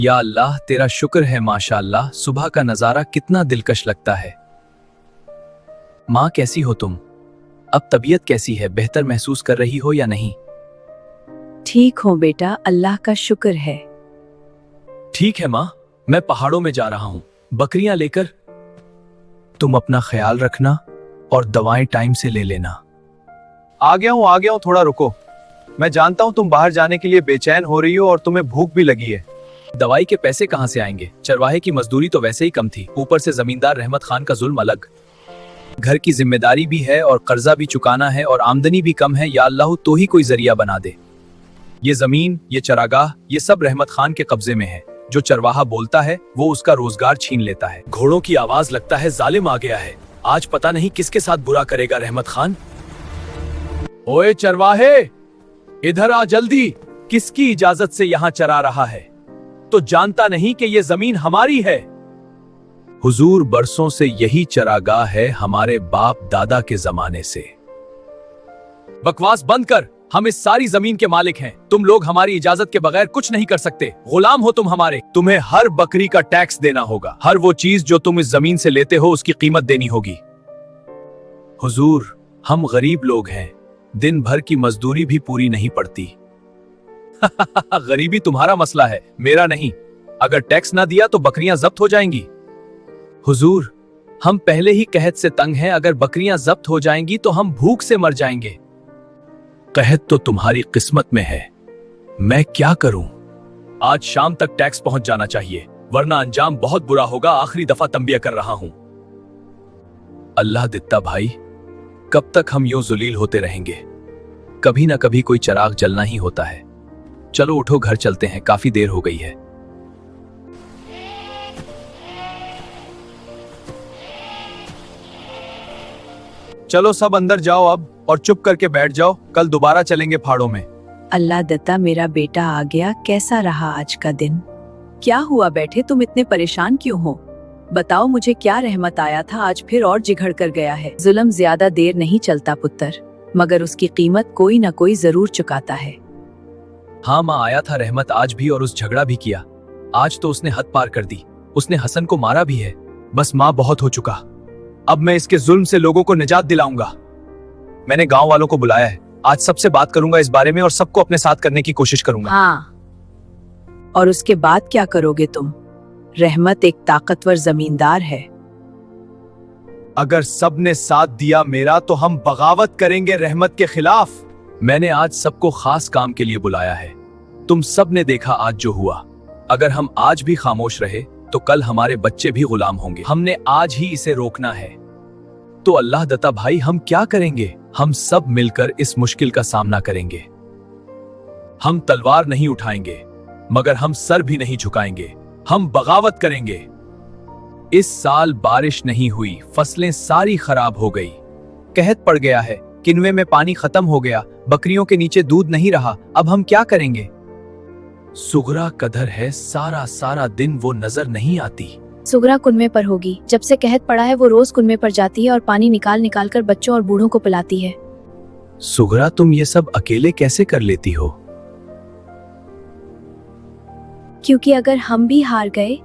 या अल्लाह तेरा शुक्र है माशाअल्लाह, सुबह का नजारा कितना दिलकश लगता है। माँ कैसी हो तुम? अब तबीयत कैसी है? बेहतर महसूस कर रही हो या नहीं? ठीक हो बेटा, अल्लाह का शुक्र है। ठीक है माँ, मैं पहाड़ों में जा रहा हूँ बकरियां लेकर। तुम अपना ख्याल रखना और दवाएं टाइम से ले लेना। आ गया हूँ, थोड़ा रुको। मैं जानता हूँ तुम बाहर जाने के लिए बेचैन हो रही हो और तुम्हें भूख भी लगी है। दवाई के पैसे कहाँ से आएंगे? चरवाहे की मजदूरी तो वैसे ही कम थी, ऊपर से जमींदार रहमत खान का जुल्म अलग। घर की जिम्मेदारी भी है और कर्जा भी चुकाना है और आमदनी भी कम है। या अल्लाह तो ही कोई जरिया बना दे। ये जमीन, ये चरागाह, ये सब रहमत खान के कब्जे में है। जो चरवाहा बोलता है वो उसका रोजगार छीन लेता है। घोड़ों की आवाज, लगता है जालिम आ गया है। आज पता नहीं किसके साथ बुरा करेगा रहमत खान। ओए चरवाहे, इधर आ जल्दी। किसकी इजाजत से यहाँ चरा रहा है? तो जानता नहीं कि ये जमीन हमारी है? हुजूर, बरसों से यही चरागाह है, हमारे बाप दादा के जमाने से। बकवास बंद कर, हम इस सारी जमीन के मालिक हैं। तुम लोग हमारी इजाजत के बगैर कुछ नहीं कर सकते। गुलाम हो तुम हमारे। तुम्हें हर बकरी का टैक्स देना होगा। हर वो चीज जो तुम इस जमीन से लेते हो उसकी कीमत देनी होगी। हुजूर, हम गरीब लोग हैं, दिन भर की मजदूरी भी पूरी नहीं पड़ती। गरीबी तुम्हारा मसला है, मेरा नहीं। अगर टैक्स ना दिया तो बकरियां जब्त हो जाएंगी। हुजूर, हम पहले ही कहत से तंग हैं। अगर बकरियां जब्त हो जाएंगी तो हम भूख से मर जाएंगे। कहत तो तुम्हारी किस्मत में है, मैं क्या करूं? आज शाम तक टैक्स पहुंच जाना चाहिए, वरना अंजाम बहुत बुरा होगा। आखिरी दफा तंबिया कर रहा हूं। अल्लाह दित्ता भाई, कब तक हम यूं जुलील होते रहेंगे? कभी ना कभी कोई चिराग जलना ही होता है। चलो उठो, घर चलते हैं, काफी देर हो गई है। चलो सब अंदर जाओ अब और चुप करके बैठ जाओ। कल दोबारा चलेंगे पहाड़ों में। अल्लाह दत्ता, मेरा बेटा आ गया। कैसा रहा आज का दिन? क्या हुआ बैठे, तुम इतने परेशान क्यों हो? बताओ मुझे, क्या रहमत आया था आज फिर और जिघड़ कर गया है? जुल्म ज्यादा देर नहीं चलता पुत्र, मगर उसकी कीमत कोई ना कोई जरूर चुकाता है। हाँ माँ, आया था रहमत आज भी और उस झगड़ा भी किया। आज तो उसने हद पार कर दी, उसने हसन को मारा भी है। बस माँ, बहुत हो चुका। अब मैं इसके जुल्म से लोगों को निजात दिलाऊंगा। मैंने गांव वालों को बुलाया है। आज सबसे बात करूंगा इस बारे में और सबको अपने साथ करने की कोशिश करूंगा। हाँ, और उसके बाद क्या करोगे तुम? रहमत एक ताकतवर जमींदार है। अगर सबने साथ दिया मेरा तो हम बगावत करेंगे रहमत के खिलाफ। मैंने आज सबको खास काम के लिए बुलाया है। तुम सब ने देखा आज जो हुआ। अगर हम आज भी खामोश रहे तो कल हमारे बच्चे भी गुलाम होंगे। हमने आज ही इसे रोकना है। तो अल्लाह दत्ता भाई, हम क्या करेंगे? हम सब मिलकर इस मुश्किल का सामना करेंगे। हम तलवार नहीं उठाएंगे, मगर हम सर भी नहीं झुकाएंगे। हम बगावत करेंगे। इस साल बारिश नहीं हुई, फसलें सारी खराब हो गई। कहत पड़ गया है, किनवे में पानी खत्म हो गया, बकरियों के नीचे दूध नहीं रहा। अब हम क्या करेंगे? सुगरा कदर है, सारा सारा दिन वो नजर नहीं आती। सुगरा कुनवे पर होगी। जब से कहत पड़ा है वो रोज कुनवे पर जाती है और पानी निकाल निकाल कर बच्चों और बूढ़ों को पिलाती है। सुगरा, तुम ये सब अकेले कैसे कर लेती हो? क्योंकि अगर हम भी हार गए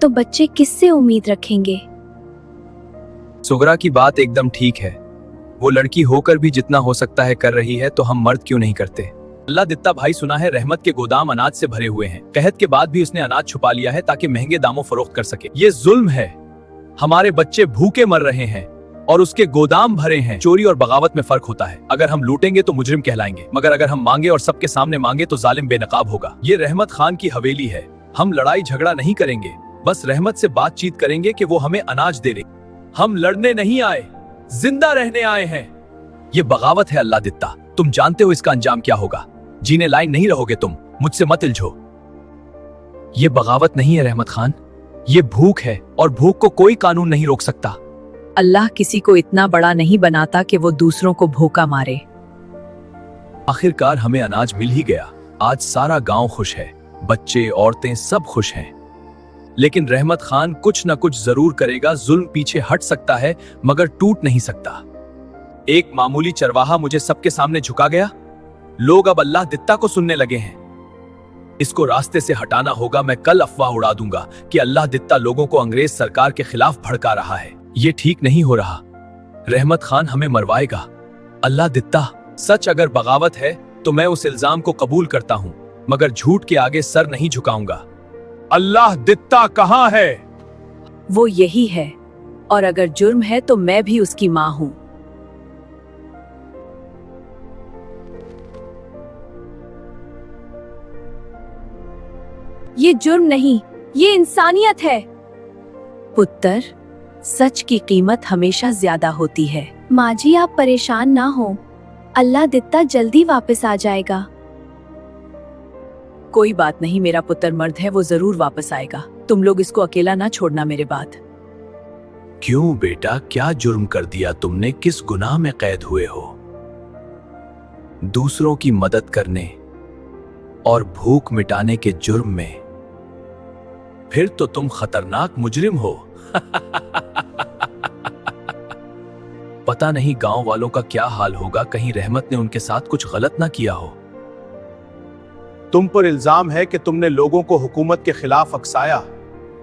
तो बच्चे किससे उम्मीद रखेंगे? सुगरा की बात एकदम ठीक है। वो लड़की होकर भी जितना हो सकता है कर रही है, तो हम मर्द क्यों नहीं करते? अल्लाह दित्ता भाई, सुना है रहमत के गोदाम अनाज से भरे हुए हैं। कहत के बाद भी उसने अनाज छुपा लिया है ताकि महंगे दामों फरोख्त कर सके। ये जुल्म है। हमारे बच्चे भूखे मर रहे हैं और उसके गोदाम भरे हैं। चोरी और बगावत में फर्क होता है। अगर हम लूटेंगे तो मुजरिम कहलाएंगे, मगर अगर हम मांगे और सबके सामने मांगे तो जालिम बेनकाब होगा। ये रहमत खान की हवेली है। हम लड़ाई झगड़ा नहीं करेंगे, बस रहमत से बातचीत करेंगे कि वो हमें अनाज दे रही। हम लड़ने नहीं आए, जिंदा रहने आए हैं। ये बगावत है अल्लाह दित्ता। तुम जानते हो इसका अंजाम क्या होगा। जीने लायक नहीं रहोगे तुम। मुझसे मत इल्झो। ये बगावत नहीं है रहमत खान, ये भूख है और भूख को कोई कानून नहीं रोक सकता। अल्लाह किसी को इतना बड़ा नहीं बनाता कि वो दूसरों को भूखा मारे। आखिरकार हमें अनाज मिल ही गया। आज सारा गांव खुश है, बच्चे औरतें सब खुश हैं। लेकिन रहमत खान कुछ न कुछ जरूर करेगा। जुल्म पीछे हट सकता है मगर टूट नहीं सकता। एक मामूली चरवाहा मुझे सबके सामने झुका गया। लोग अब अल्लाह दित्ता को सुनने लगे हैं। इसको रास्ते से हटाना होगा। मैं कल अफवाह उड़ा दूंगा कि अल्लाह दित्ता लोगों को अंग्रेज सरकार के खिलाफ भड़का रहा है। ये ठीक नहीं हो रहा। रहमत खान हमें मरवाएगा। अल्लाह दित्ता, सच अगर बगावत है तो मैं उस इल्जाम को कबूल करता हूँ, मगर झूठ के आगे सर नहीं झुकाऊंगा। अल्लाह दित्ता कहाँ है? वो यही है, और अगर जुर्म है तो मैं भी उसकी माँ हूँ। ये जुर्म नहीं, ये इंसानियत है। पुत्र, सच की कीमत हमेशा ज्यादा होती है। माँ जी, आप परेशान ना हो, अल्लाह दित्ता जल्दी वापस आ जाएगा। कोई बात नहीं, मेरा पुत्र मर्द है, वो जरूर वापस आएगा। तुम लोग इसको अकेला ना छोड़ना मेरे बाद। क्यों बेटा, क्या जुर्म कर दिया तुमने? किस गुनाह में कैद हुए हो? दूसरों की मदद करने और भूख मिटाने के जुर्म में? फिर तो तुम खतरनाक मुजरिम हो। पता नहीं गांव वालों का क्या हाल होगा, कहीं रहमत ने उनके साथ कुछ गलत ना किया हो। तुम पर इल्जाम है कि तुमने लोगों को हुकूमत के खिलाफ अकसाया।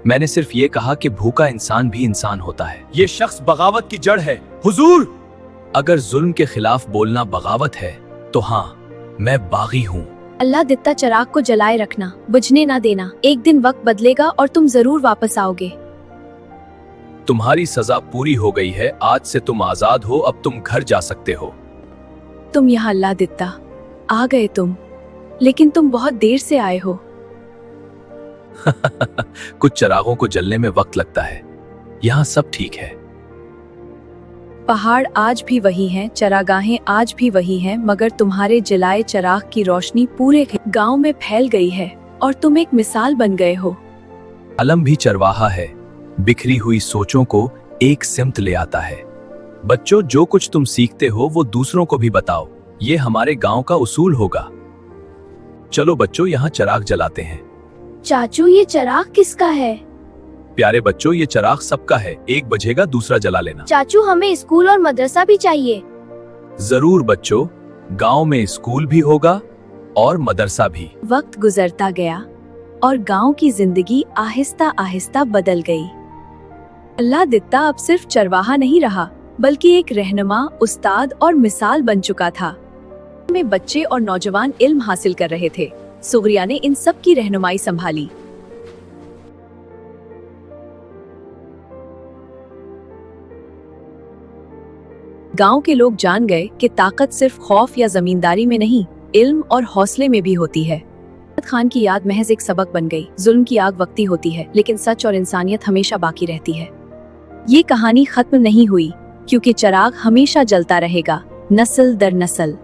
मैंने सिर्फ ये कहा कि भूखा इंसान भी इंसान होता है। ये शख्स बगावत की जड़ है। हुजूर, अगर जुल्म के खिलाफ बोलना बगावत है तो हाँ, मैं बागी हूँ। अल्लाह दित्ता चिराग को जलाए रखना, बुझने ना देना। एक दिन वक्त बदलेगा और तुम जरूर वापस आओगे। तुम्हारी सजा पूरी हो गई है, आज से तुम आजाद हो। अब तुम घर जा सकते हो। तुम यहाँ अल्लाह दित्ता, आ गए तुम, लेकिन तुम बहुत देर से आए हो। कुछ चिरागों को जलने में वक्त लगता है, यहाँ सब ठीक है। पहाड़ आज भी वही हैं, चरागाहें आज भी वही हैं, मगर तुम्हारे जलाए चिराग की रोशनी पूरे गांव में फैल गई है और तुम एक मिसाल बन गए हो। अलम भी चरवाहा है, बिखरी हुई सोचों को एक सिमत ले आता है। बच्चों, जो कुछ तुम सीखते हो वो दूसरों को भी बताओ, ये हमारे गांव का उसूल होगा। चलो बच्चों, यहाँ चिराग जलाते हैं। चाचू, ये चिराग किसका है? प्यारे बच्चों, ये चिराग सबका है, एक बजेगा दूसरा जला लेना। चाचू, हमें स्कूल और मदरसा भी चाहिए। जरूर बच्चों, गांव में स्कूल भी होगा और मदरसा भी। वक्त गुजरता गया और गांव की जिंदगी आहिस्ता आहिस्ता बदल गई। अल्लाह दित्ता अब सिर्फ चरवाहा नहीं रहा, बल्कि एक रहनुमा, उस्ताद और मिसाल बन चुका था। में बच्चे और नौजवान इल्म हासिल कर रहे थे। सुगरिया ने इन सब की रहनुमाई संभाली। गांव के लोग जान गए कि ताकत सिर्फ खौफ या जमींदारी में नहीं, इल्म और हौसले में भी होती है। खान की याद महज एक सबक बन गई। जुल्म की आग वक्ती होती है, लेकिन सच और इंसानियत हमेशा बाकी रहती है। ये कहानी खत्म नहीं हुई, क्योंकि चिराग हमेशा जलता रहेगा, नस्ल दर नस्ल।